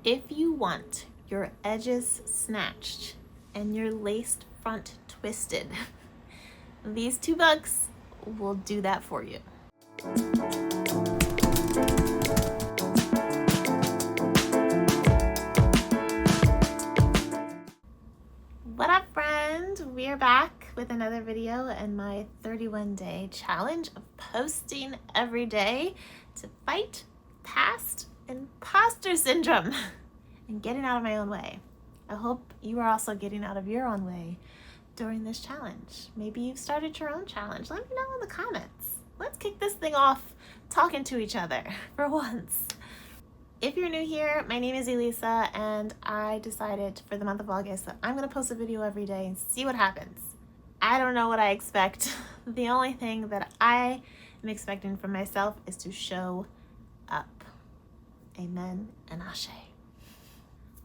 If you want your edges snatched and your laced front twisted, these 2 books will do that for you. What up, friend? We are back with another video and my 31-day challenge of posting every day to fight past imposter syndrome and getting out of my own way. I hope you are also getting out of your own way during this challenge. Maybe you've started your own challenge. Let me know in the comments. Let's kick this thing off talking to each other for once. If you're new here, my name is Elisa, and I decided for the month of August that I'm going to post a video every day and see what happens. I don't know what I expect. The only thing that I am expecting from myself is to show up. Amen and ashe.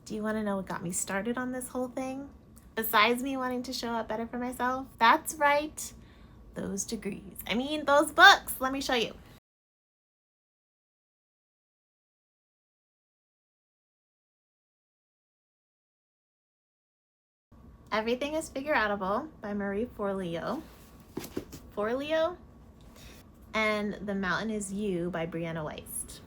Do you want to know what got me started on this whole thing? Besides me wanting to show up better for myself? That's right, those degrees. I mean, those books. Let me show you. Everything is Figureoutable by Marie Forleo. And The Mountain is You by Brianna Wiest.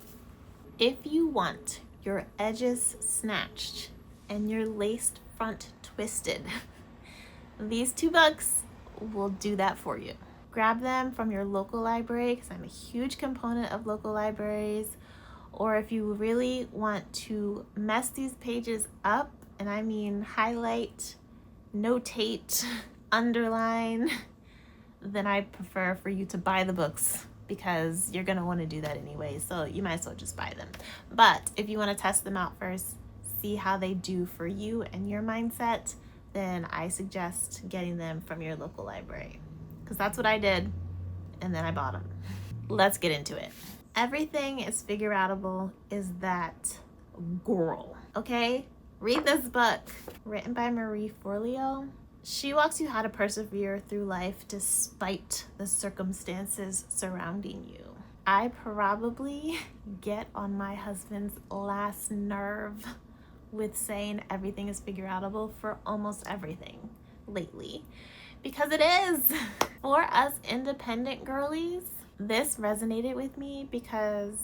If you want your edges snatched and your laced front twisted, these 2 books will do that for you. Grab them from your local library, because I'm a huge component of local libraries. Or if you really want to mess these pages up, and I mean highlight, notate, underline, then I prefer for you to buy the books, because you're gonna want to do that anyway, so you might as well just buy them. But if you want to test them out first, see how they do for you and your mindset, then I suggest getting them from your local library, because that's what I did, and then I bought them. Let's get into it. Everything is Figureoutable is that girl, okay? Read this book, written by Marie Forleo. She walks you how to persevere through life despite the circumstances surrounding you. I probably get on my husband's last nerve with saying everything is Figureoutable for almost everything lately, because it is. For us independent girlies, this resonated with me because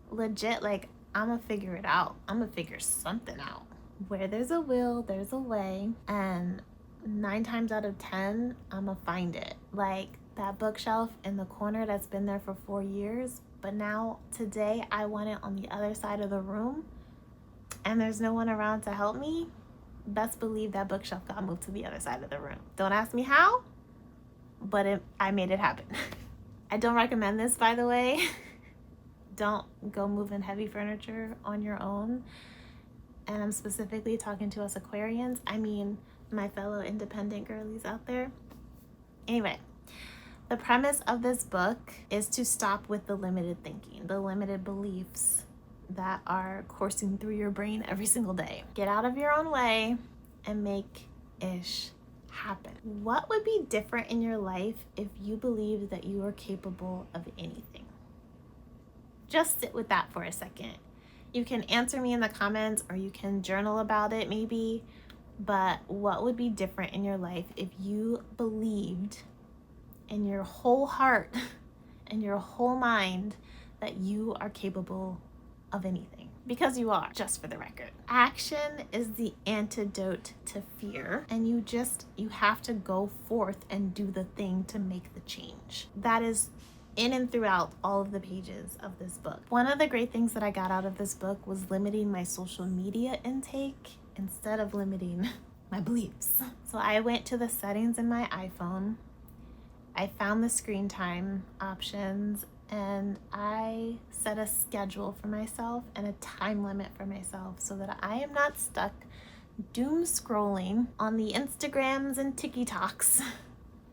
legit, like, I'm gonna figure it out. I'm gonna figure something out. Where there's a will, there's a way, and 9 times out of 10, I'm gonna find it. Like that bookshelf in the corner that's been there for 4 years, but now today I want it on the other side of the room, and there's no one around to help me. Best believe that bookshelf got moved to the other side of the room. Don't ask me how, but I made it happen. I don't recommend this, by the way. Don't go moving heavy furniture on your own. And I'm specifically talking to us Aquarians. I mean, my fellow independent girlies out there. Anyway, the premise of this book is to stop with the limited thinking, the limited beliefs that are coursing through your brain every single day. Get out of your own way and make ish happen. What would be different in your life if you believed that you are capable of anything? Just sit with that for a second. You can answer me in the comments, or you can journal about it maybe, but what would be different in your life if you believed in your whole heart and your whole mind that you are capable of anything? Because you are, just for the record. Action is the antidote to fear, and you have to go forth and do the thing to make the change. That is in and throughout all of the pages of this book. One of the great things that I got out of this book was limiting my social media intake instead of limiting my beliefs. So I went to the settings in my iPhone, I found the screen time options, and I set a schedule for myself and a time limit for myself so that I am not stuck doom scrolling on the Instagrams and TikToks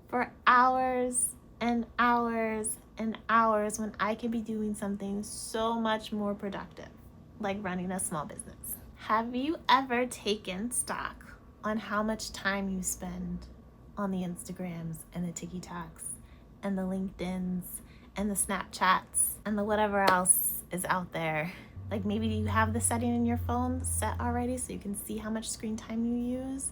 for hours and hours and hours when I could be doing something so much more productive, like running a small business. Have you ever taken stock on how much time you spend on the Instagrams and the TikToks and the LinkedIns and the Snapchats and the whatever else is out there Like maybe you have the setting in your phone set already so you can see how much screen time you use,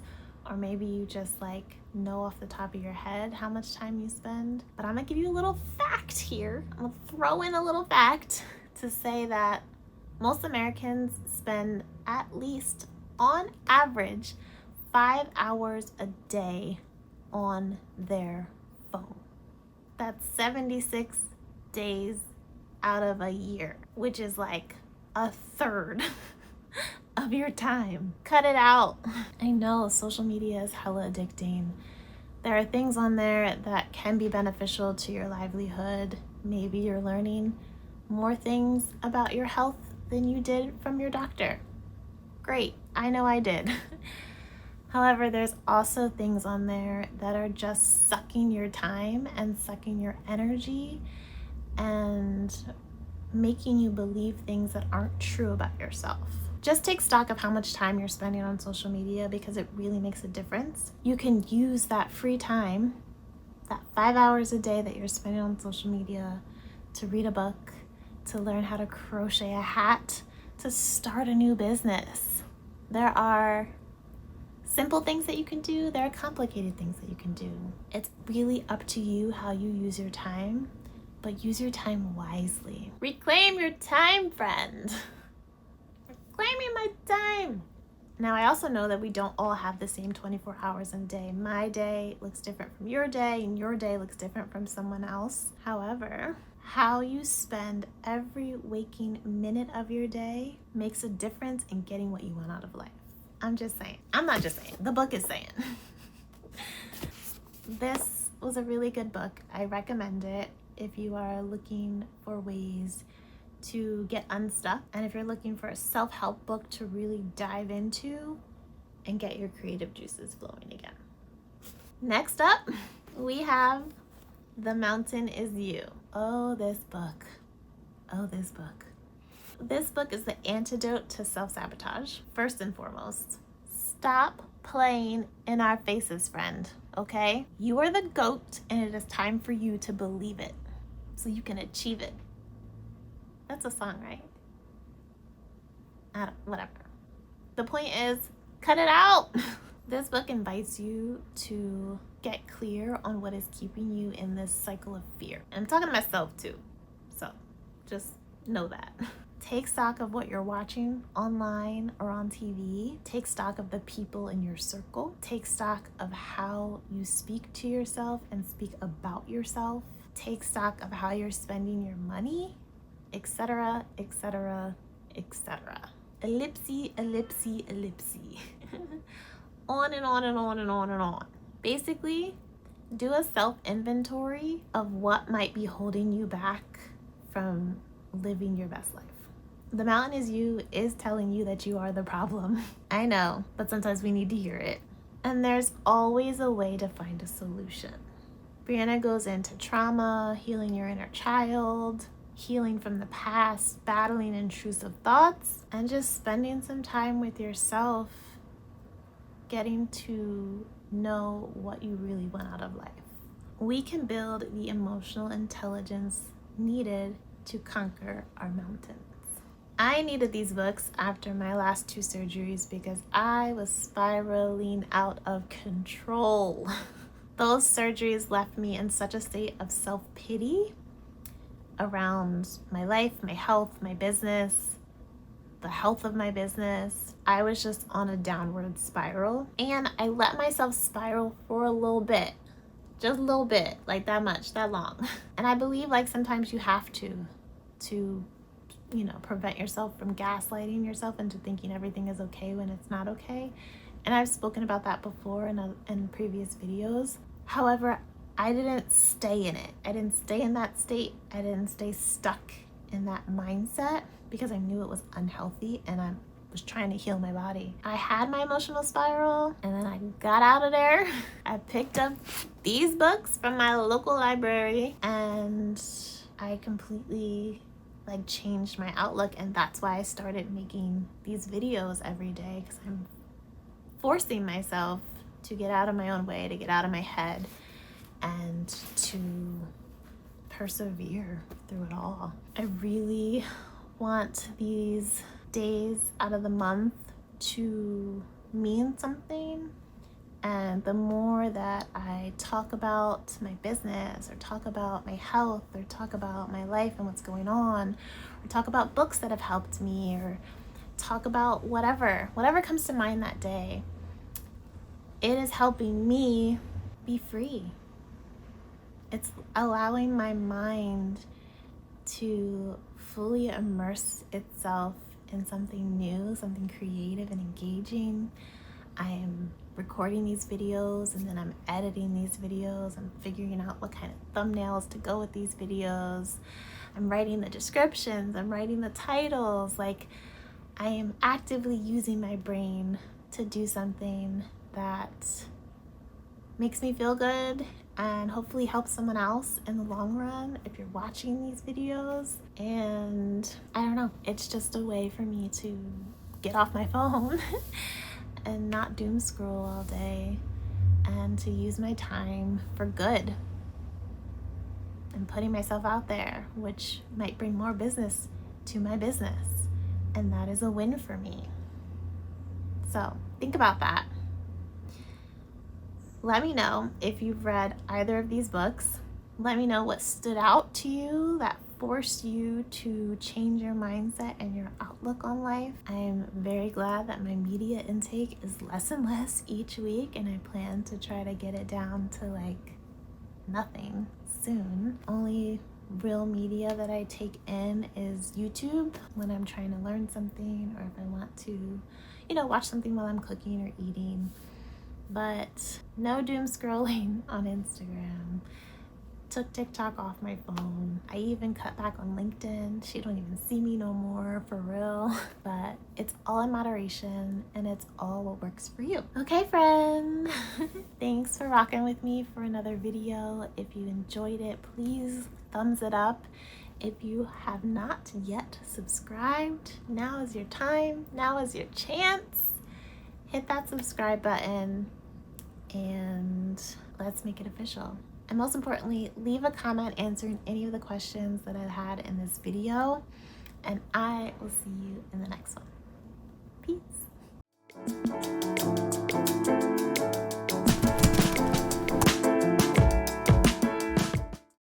or maybe you just like know off the top of your head how much time you spend. But I'm gonna give you a little fact here. I'm gonna throw in a little fact to say that most Americans spend at least, on average, 5 hours a day on their phone. That's 76 days out of a year, which is like a third of your time. Cut it out. I know social media is hella addicting. There are things on there that can be beneficial to your livelihood. Maybe you're learning more things about your health than you did from your doctor. Great, I know I did. However, there's also things on there that are just sucking your time and sucking your energy and making you believe things that aren't true about yourself. Just take stock of how much time you're spending on social media because it really makes a difference. You can use that free time, that 5 hours a day that you're spending on social media, to read a book, to learn how to crochet a hat, to start a new business. There are simple things that you can do. There are complicated things that you can do. It's really up to you how you use your time, but use your time wisely. Reclaim your time, friend. Reclaiming my time. Now, I also know that we don't all have the same 24 hours in a day. My day looks different from your day, and your day looks different from someone else. However, how you spend every waking minute of your day makes a difference in getting what you want out of life. I'm just saying. I'm not just saying. The book is saying. This was a really good book. I recommend it if you are looking for ways to get unstuck, and if you're looking for a self-help book to really dive into and get your creative juices flowing again. Next up, we have The Mountain Is You. Oh, this book. Oh, this book. This book is the antidote to self-sabotage. First and foremost, stop playing in our faces, friend, okay? You are the GOAT, and it is time for you to believe it so you can achieve it. That's a song, right? Whatever. The point is, cut it out. This book invites you to get clear on what is keeping you in this cycle of fear. And I'm talking to myself too, so just know that. Take stock of what you're watching online or on TV. Take stock of the people in your circle. Take stock of how you speak to yourself and speak about yourself. Take stock of how you're spending your money, etc., etc., etc. Ellipsy, ellipsy, ellipsy. On and on and on and on and on. Basically, do a self-inventory of what might be holding you back from living your best life. The Mountain Is You is telling you that you are the problem. I know, but sometimes we need to hear it. And there's always a way to find a solution. Brianna goes into trauma, healing your inner child, healing from the past, battling intrusive thoughts, and just spending some time with yourself, getting to know what you really want out of life. We can build the emotional intelligence needed to conquer our mountains. I needed these books after my last 2 surgeries because I was spiraling out of control. Those surgeries left me in such a state of self-pity around my life, my health, my business, the health of my business. I was just on a downward spiral, and I let myself spiral for a little bit, just a little bit, like that much, that long. And I believe like sometimes you have to prevent yourself from gaslighting yourself into thinking everything is okay when it's not okay. And I've spoken about that before in previous videos. However, I didn't stay in it. I didn't stay in that state. I didn't stay stuck in that mindset because I knew it was unhealthy and I was trying to heal my body. I had my emotional spiral and then I got out of there. I picked up these books from my local library and I completely changed my outlook, and that's why I started making these videos every day, because I'm forcing myself to get out of my own way, to get out of my head, and to persevere through it all. I really want these days out of the month to mean something. And the more that I talk about my business, or talk about my health, or talk about my life and what's going on, or talk about books that have helped me, or talk about whatever comes to mind that day, it is helping me be free. It's allowing my mind to fully immerse itself in something new, something creative and engaging. I am recording these videos, and then I'm editing these videos. I'm figuring out what kind of thumbnails to go with these videos. I'm writing the descriptions, I'm writing the titles. Like, I am actively using my brain to do something that makes me feel good and hopefully helps someone else in the long run if you're watching these videos. And I don't know, it's just a way for me to get off my phone and not doom scroll all day, and to use my time for good and putting myself out there, which might bring more business to my business. And that is a win for me. So think about that. Let me know if you've read either of these books. Let me know what stood out to you that forced you to change your mindset and your outlook on life. I am very glad that my media intake is less and less each week, and I plan to try to get it down to like nothing soon. Only real media that I take in is YouTube when I'm trying to learn something, or if I want to, watch something while I'm cooking or eating. But no doom scrolling on Instagram. Took TikTok off my phone. I even cut back on LinkedIn. She don't even see me no more, for real. But it's all in moderation, and it's all what works for you. Okay, friend. Thanks for rocking with me for another video. If you enjoyed it, please thumbs it up. If you have not yet subscribed, now is your time. Now is your chance. Hit that subscribe button and let's make it official. And most importantly, leave a comment answering any of the questions that I had in this video, and I will see you in the next